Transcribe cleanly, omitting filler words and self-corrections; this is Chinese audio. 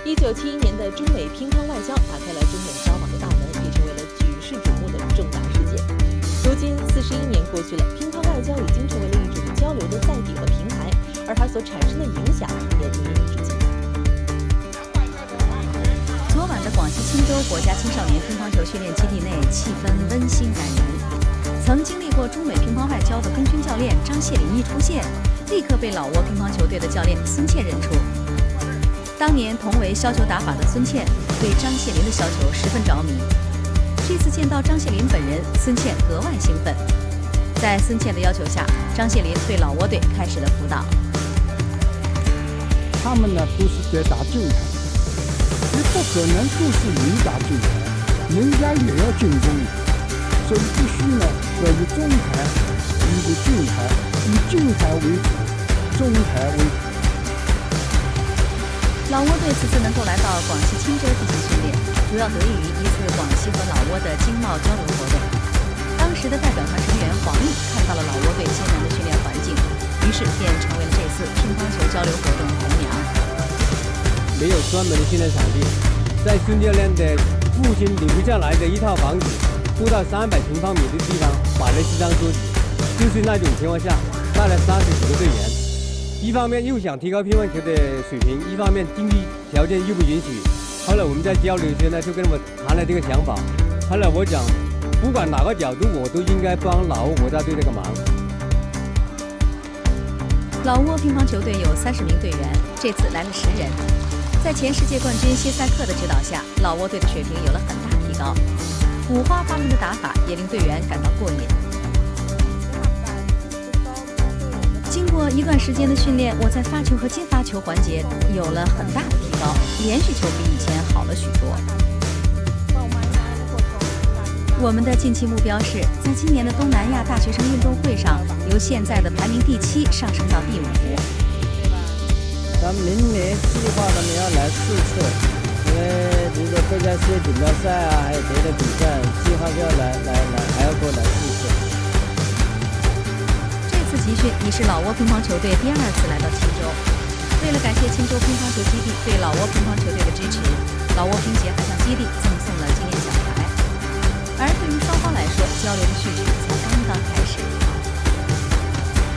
1971年的中美乒乓外交打开了中美交往的大门，也成为了举世瞩目的重大事件。如今41年过去了，乒乓外交已经成为了一种交流的载体和平台，而它所产生的影响也一日之间。昨晚的广西钦州国家青少年乒乓球训练基地内气氛温馨感人。曾经历过中美乒乓外交的功勋教练张谢林一出现，立刻被老挝乒乓球队的教练孙茜认出。当年同为削球打法的孙茜对张谢林的削球十分着迷。这次见到张谢林本人，孙茜格外兴奋。在孙茜的要求下，张谢林对老挝队开始了辅导。他们呢都是在打近台，你不可能都是你打近台，人家也要进攻，所以必须呢要以中台、以近台、以近台为主，中台为辅。老挝队此次能够来到广西钦州进行训练，主要得益于一次广西和老挝的经贸交流活动。当时的代表团成员黄奕看到了老挝队艰难的训练环境，于是便成为了这次乒乓球交流活动的红娘。没有专门的训练场地，在孙教练的父亲留下来的一套房子，不到300平方米的地方摆了几张桌子，就是那种情况下带了30几个队员。一方面又想提高乒乓球的水平，一方面经济条件又不允许。后来我们在交流时呢，就跟我谈了这个想法。后来我讲，不管哪个角度，我都应该帮老挝国家队这个忙。老挝乒乓球队有30名队员，这次来了10人。在前世界冠军谢赛克的指导下，老挝队的水平有了很大提高，五花八门的打法也令队员感到过瘾。经过一段时间的训练，我在发球和接发球环节有了很大的提高，连续球比以前好了许多。我们的近期目标是在今年的东南亚大学生运动会上，由现在的排名第7上升到第5。咱们明年计划他们要来4次，因为比如说国家世界锦标赛啊，还有别的比赛，计划就要来，还要过来4次。这次集训已是老挝乒乓球队第2次来到钦州。为了感谢钦州乒乓球基地对老挝乒乓球队的支持，老挝乒协还向基地赠送了纪念奖牌。而对于双方来说，交流的序曲才刚刚开始。